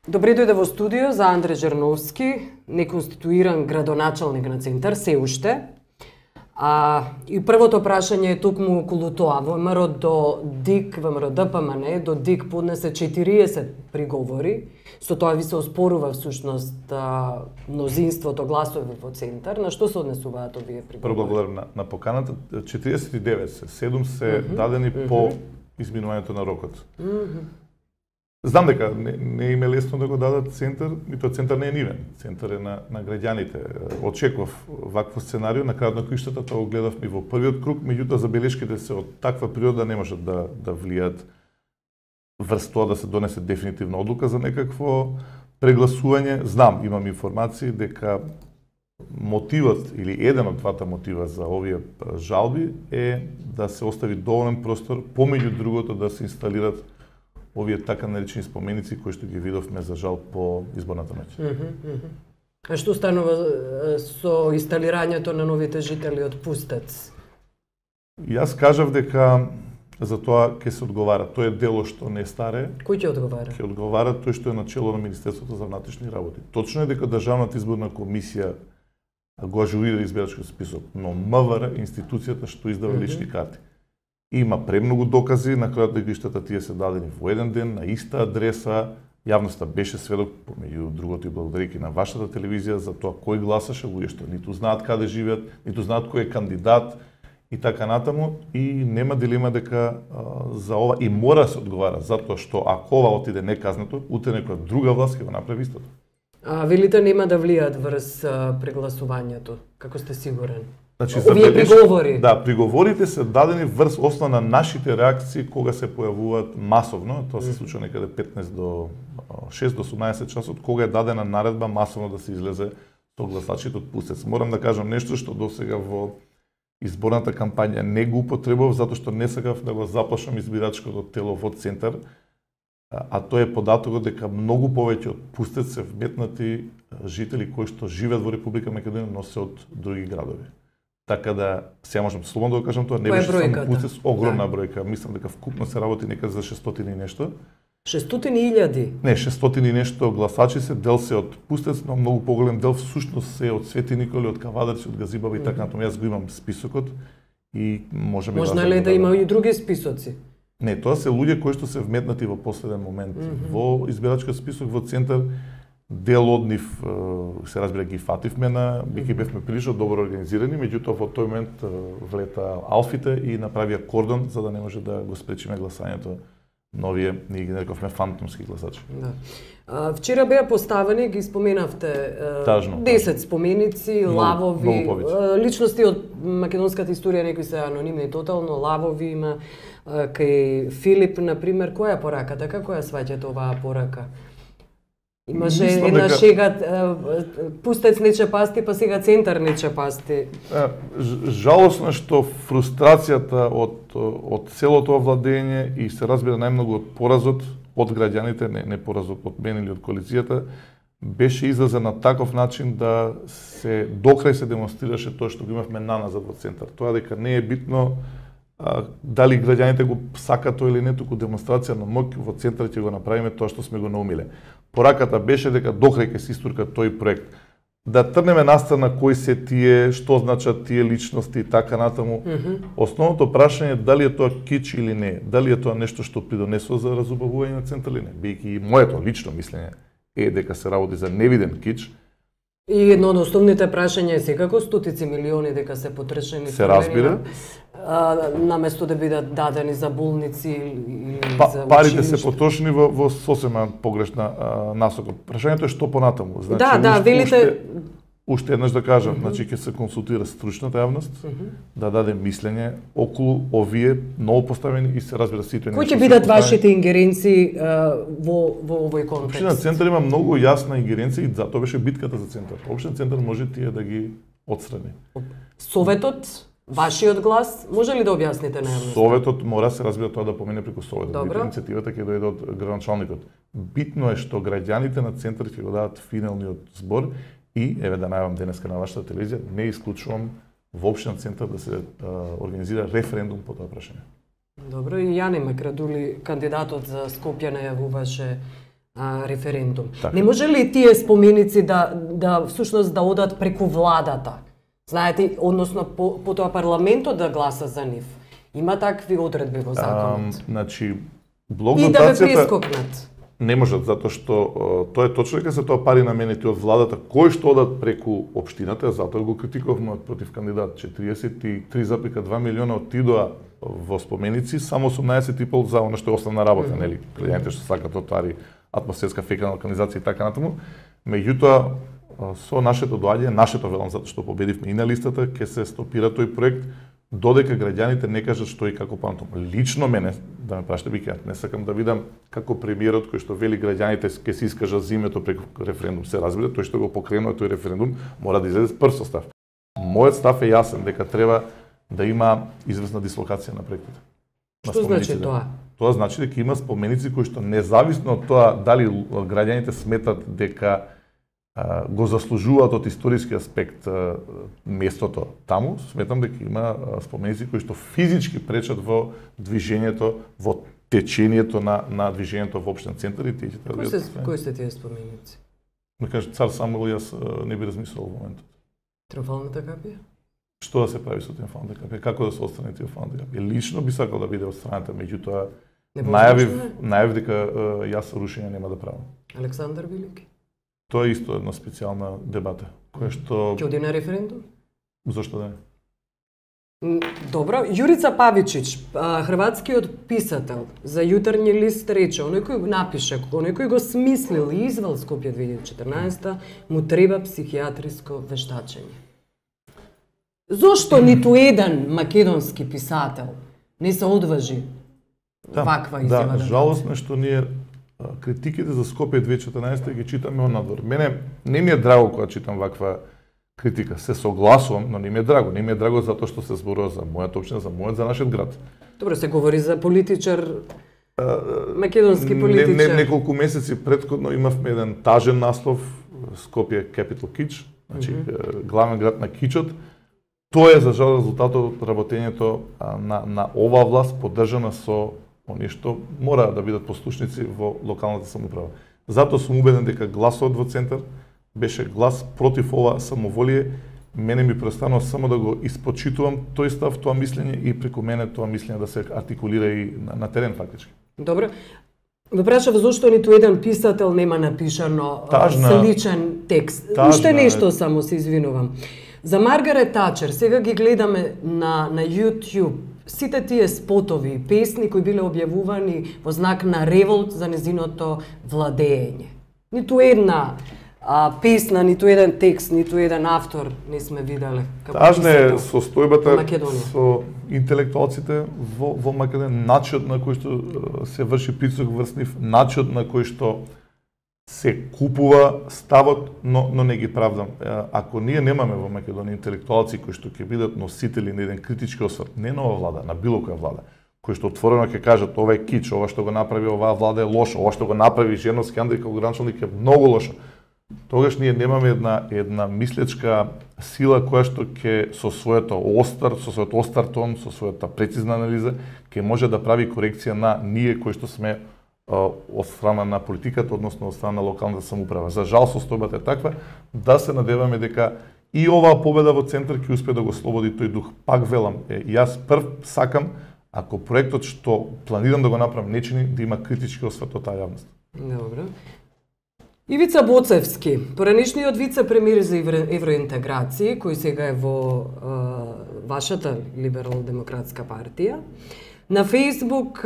Добре дојде во студио за Андре Жерновски, неконституиран градоначалник на Центар, се уште. И првото прашање е токму околу тоа. ВМРО до ДИК, ВМРО ДПМН, до ДИК поднесе 40 приговори. Со тоа ви се оспорува всушност мнозинството гласови во Центар. На што се однесуваат овие приговори? Прво благодарам на поканата. 49 се, 7 се дадени по изминувањето на рокот. Знам дека не им е лесно да го дадат Центар, и тоа Центар не е нивен. Центар е на граѓаните. Очекував вакво сценарио, на крајот на куштата тоа го гледавме во првиот круг, меѓутоа забелешките се од таква природа не можат да влијат врз тоа да се донесе дефинитивна одлука за некакво прегласување. Знам, имам информации дека мотивот или еден од двата мотива за овие жалби е да се остави доволен простор помеѓу другото да се инсталират овие така наречени споменици кои што ги видовме за жал по изборната ноќ. А што станува со инсталирањето на новите жители од Пустец? Јас кажав дека за тоа ќе се одговара. Тоа е дело што не старе. Кој ќе одговара? Ќе одговара тој што е на чело на Министерството за внатрешни работи. Точно е дека Државната изборна комисија го ажурира избирачкиот список, но МВР, институцијата што издава лични карти, има премногу докази, на крајот на игриштата тие се дадени во еден ден, на иста адреса, јавноста беше сведок, помеѓу другото и благодарејќи на вашата телевизија, за тоа кој гласаше, луѓе што ниту знаат каде живеат, ниту знаат кој е кандидат и така натаму, и нема дилема дека за ова и мора да се одговара, затоа што ако ова отиде неказнато, утре некоја друга власт ќе го направи истото. Велите нема да влијат врз прегласувањето, како сте сигурен? Значи, овие приговори? Да, приговорите се дадени врз основа на нашите реакции кога се појавуваат масовно, тоа се случува некаде 15 до 6 до 18 часот, кога е дадена наредба масовно да се излезе со гласачите од Пустец. Морам да кажам нешто што досега во изборната кампања не го употребував, затоа што не сакав да го заплашам избирачкото тело во Центар, а тоа е податокот дека многу повеќе од Пустец се вметнати жители кои што живеат во Република Македонија, но се од други градови. Така да, сега можам слободно да го кажам тоа, не беше само Пустец, огромна бројка. Мислам дека вкупно се работи некаде за 600 и нешто. 600.000? Не, 600 и нешто гласачи се, дел се од Пустец, но многу поголем дел всушност се од Свети Николи, од Кавадарци, од Газибаба и така натаму. Јас го имам списокот и можеме Можна ли да има и други списоци? Не, тоа се луѓе кои што се вметнати во последен момент во избирачкиот список во Центар. Дел од нив се разбира ги фативме на биќе бевме прилично добро организирани, меѓутоа во тој момент влета алфите и направија кордон за да не може да го спречиме гласањето на овие, ние ги нарековме фантомски гласачи. Да. Вчера беа поставени, ги споменавте, Тажно, 10 споменици, лавови, личности од македонската историја, некои се анонимни тотално, лавови има, кај Филип, например, која е пораката, како ја сваќате оваа порака? Имаше една шега, Пустец не чепасти, па сега Центар не чепасти. Жалосно што фрустрацијата од целото овладење и се разбира најмногу од поразот од граѓаните, не поразот од мене или од коалицијата, беше изразен на таков начин да се докрај се демонстрираше тоа што го имавме наназад во Центар. Тоа дека не е битно дали граѓаните го сакаат тоа или не, туку демонстрација на моќ во Центар ќе го направиме тоа што сме го наумиле. Пораката беше дека докрај ќе се истурка тој проект. Да трнеме настрана кои се тие, што значат тие личности и така натаму. Основното прашање е дали е тоа кич или не, дали е тоа нешто што придонесува за разубавување на Центар или не. Бидејќи и моето лично мислење е дека се работи за невиден кич. И едно од основните прашања е секако стотици милиони дека се потрошени. Се разбира. Наместо да бидат дадени за болници или за парите се потрошени во сосема погрешна насока. Прашањето е што понатаму. Значи, велите уште еднаш да кажам, значи ќе се консултира стручната јавност, да даде мислење околу овие новопоставени и се разбира сите. Кои ќе бидат вашите ингеренции во овој контекст? Општина Центар има многу јасна ингеренција и затоа беше битката за Центар. Општина Центар може тие да ги отстрани. Советот, вашиот глас, може ли да објасните на јавноста? Советот мора се разбира тоа да помине преку Советот. Добро. Иницијативата ќе дојде од градоначалникот. Битно е што граѓаните на Центар ќе го дадат финалниот збор. И, еве да најавам денеска на вашата телевизија, не исклучувам во општина Центар да се организира референдум по тоа прашање. Добро, и Јане Макрадули, кандидатот за Скопје, најавуваше референдум. Така. Не може ли тие споменици да всушност да одат преку владата? Знаете, односно по тоа парламентот да гласа за нив. Има такви одредби во законот. Значи, блок И да ве дотацијата прескокнат. не можат, затоа што тоа е точно дека се тоа пари наменети од владата, кои што одат преку општината, затоа го критикувавме против кандидат. 43,2 милиона отидоа во споменици, само 18,5 за она што е основна работа, нели? Граѓаните што сакаат отвари атмосферска фекална организација и така натаму. Меѓутоа, со нашето доаѓање, нашето велам затоа што победивме и на листата, ќе се стопира тој проект додека граѓаните не кажат што и како понатаму. Лично мене, да ме прашате бика, не сакам да видам како премиерот кој што вели граѓаните ќе се искажа за името преку референдум. Се разбира, тој што го покренува тој референдум мора да излезе прв со став. Мојот став е јасен дека треба да има известна дислокација на проектите. Што значи тоа? Тоа значи дека има споменици кои што независно од тоа дали граѓаните сметат дека го заслужуваат од историски аспект местото таму, сметам дека има споменици кои што физички пречат во движењето, во течењето на движењето во општен центар и тие ќе треба да бидат. Кои се тие споменици? Да кажа цар Самуил, јас не би размислувал во моментот. Триумфалната капија? Што да се прави со триумфалната капија? Како да се отстрани триумфалната капија? Лично би сакал да биде отстраната, меѓутоа најавив дека јас рушење нема да правам. Александар Велики? Тоа е исто една специјална дебата, која што... Ќе оди на референдум? Зошто да не? Добро. Јурица Павичич, хрватскиот писател за Јутренји лист рече, оној кој напише, оној кој го смислил и извел Скопје 2014, му треба психијатриско вештачење. Зошто ниту еден македонски писател не се одважи ваква изјава? Да, жалосно што ние критиките за Скопје 2014 ги читаме онадвор. Мене не ми е драго кога читам ваква критика. Се согласувам, но не ми е драго. Не ми е драго затоа што се зборува за мојата општина, за нашиот град. Добро, се говори за политичар, македонски политичар. Неколку месеци претходно имавме еден тажен наслов, Скопје Capital Kitsch, значи главен град на кичот. Тоа е за жал резултатот од работењето на оваа власт поддржана со оние што мора да бидат послушници во локалната самоуправа. Затоа сум убеден дека гласот во центар беше глас против ова самоволие. Мене ми престанува само да го испочитувам тој став, тоа мислење и преку мене тоа мислење да се артикулира и на терен фактички. Добро. Ве прашав зошто ниту еден писател нема напишано сличен текст. Уште нешто само се извинувам. За Маргарет Тачер, сега ги гледаме на YouTube, сите тие спотови и песни кои биле објавувани во знак на револт за незиното владење. Ниту една песна, ниту еден текст, ниту еден автор не сме виделе. Тажна е состојбата со интелектуалците во Македонија, начинот на кој што се врши притисок врз нив, начинот на кој што се купува ставот, но не ги правдам. Ако ние немаме во Македонија интелектуалци кои што ќе бидат носители на еден критички осврт, не на оваа влада, на било која влада, кои што отворено ќе кажат ова е кич, ова што го направи оваа влада е лошо, ова што го направи Женовски Андрей како гранчалник е многу лошо. Тогаш ние немаме една мислечка сила која што ќе со својот остар тон, со својата прецизна анализа, ќе може да прави корекција на ние кои што сме од страна на политиката, односно од страна на локалната самоуправа. За жал состојбата е таква, да се надеваме дека и оваа победа во центар ќе успее да го слободи тој дух. Пак велам, јас прв сакам, ако проектот што планирам да го направам не чини, да има критички осврт од таа јавност. Добро. Ивица Боцевски, поранишниот вице-премиер за евроинтеграција, кој сега е во вашата либерал-демократска партија, на Фејсбук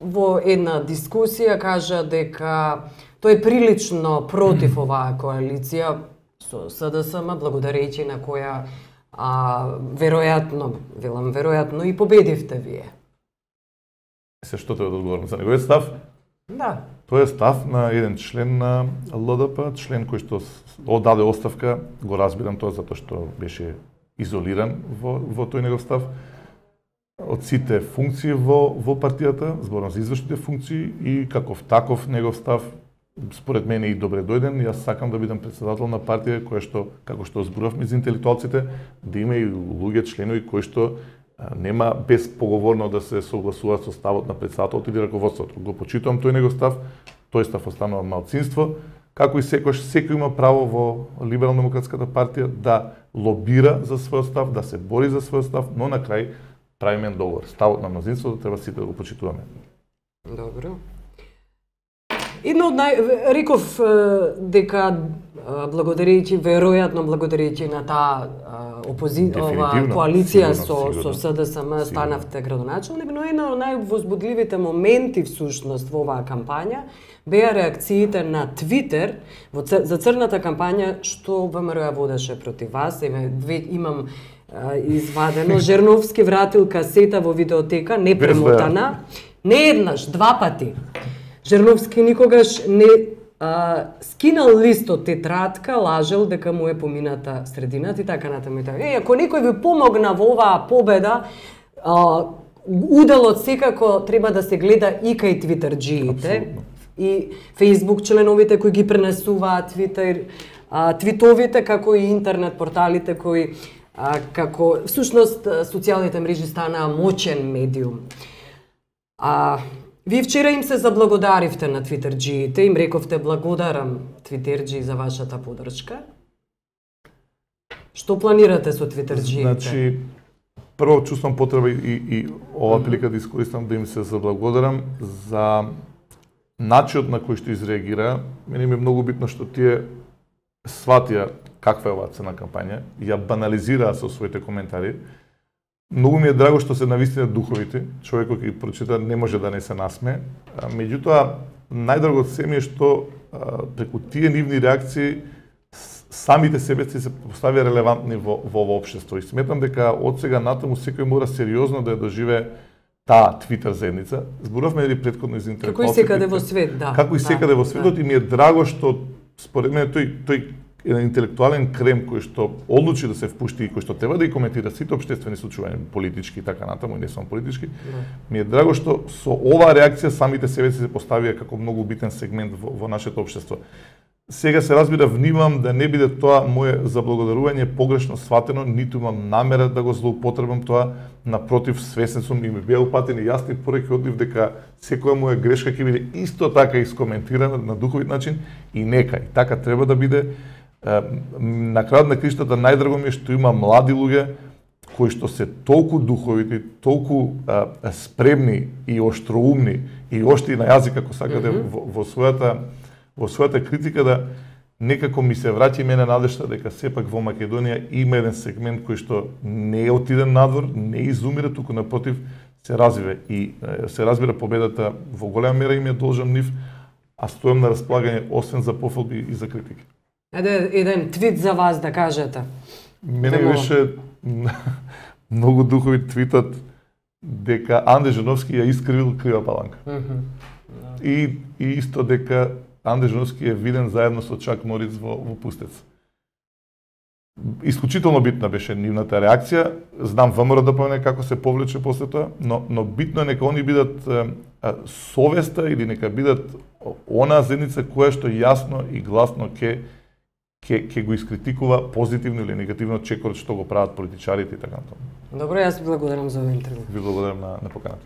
во една дискусија кажа дека тој е прилично против оваа коалиција со СДСМ, благодарејќи на која веројатно и победивте вие. Што треба да одговорам за неговиот став? Да. Тоа е став на еден член на ЛДП, член кој што одаде оставка, го разбирам тоа затоа што беше изолиран во тој негов став. Од сите функции во партијата, зборам за извршните функции и таков негов став, според мене и добре дојден. Јас сакам да бидам претседател на партија која што, како што зборувавме за интелектуалците, да има и луѓе членови кои што нема безпоговорно да се согласуваат со ставот на претседателот или раководството. Го почитувам тој негов став, тој став останува малцинство, како и секој има право во Либерално-демократската партија да лобира за својот став, да се бори за својот став, но на крај правиме договор. Ставот на мнозинството треба сите да го почитуваме. Добро. Едно од реков дека благодарејќи, веројатно благодарејќи на таа коалиција со СДСМ станавте градоначалник, но една од највозбудливите моменти всушност во оваа кампања беа реакциите на Твитер за црната кампања што ВМРО ја водеше против вас. Имам извадено, Жерновски вратил касета во видеотека, непремотана, не еднаш, два пати. Жерновски никогаш не скинал лист од тетрадка, лажел дека му е помината средината и така натаму. Ако некој ви помогна во оваа победа, уделот секако треба да се гледа и кај твитерџиите и Facebook членовите кои ги пренесуваат твитовите, како и интернет порталите кои како всушност социјалните мрежи станаа мочен медиум. Вие вчера им се заблагодаривте на твитерџиите, им рековте благодарам твитерџи за вашата поддршка. Што планирате со твитерџиите? Значи, прво чувствам потреба и ова прилика да искористам да им се заблагодарам за начинот на кој што изреагира. Мене ми е многу битно што тие сватија каква е оваа цена кампања, ја банализираа со своите коментари. Многу ми е драго што се навистина духовите, човекот кој прочита не може да не се насме. Меѓутоа, најдраго од се ми е што преку тие нивни реакции самите себеци се поставија релевантни во ово општество. И сметам дека од сега натаму секој мора сериозно да ја доживее таа Твитер заедница. Зборувавме или претходно из интернет. Како и секаде во свет, да. Како и секаде во светот и ми е драго што според мене тој еден интелектуален крем кој што одлучи да се впушти и кој што треба да и коментира сите општествени случаи, политички и така натаму, и не само политички, ми е драго што со оваа реакција самите себеци се поставија како многу битен сегмент во нашето општество. Сега се разбира, внимавам да не биде тоа мое заблагодарување погрешно сватено, ниту имам намера да го злоупотребам тоа, напротив, свесен сум и ми беа упатени јасни пораки од нив дека секоја моја грешка ќе биде исто така искоментирана на духовит начин и нека. И така треба да биде. На крајот на криштата најдраго ми е што има млади луѓе кои што се толку духовити, толку спремни и оштроумни и оштри на јазик ако сакате во својата критика, да некако ми се враќа и мене надежта дека сепак во Македонија има еден сегмент кој што не е отиден надвор, не изумира, туку напротив се развива и се разбира победата во голема мера им ја должам нив, а стојам на располагање освен за пофалби и за критики. Еден твит за вас да кажете. Мене беше многу духови твитот дека Анде Женовски ја искривил крива паланка. И исто дека Анде Женовски е виден заедно со Чак Мориц во Пустец. Исклучително битна беше нивната реакција. Знам ВМРО да помне како се повлече после тоа, но битно е нека они бидат совеста или нека бидат онаа заедница која што јасно и гласно ќе го искритикува позитивно или негативно чекорот што го прават политичарите и така натаму. Добро, јас благодарам за овој интервју. Ви благодарам на поканата.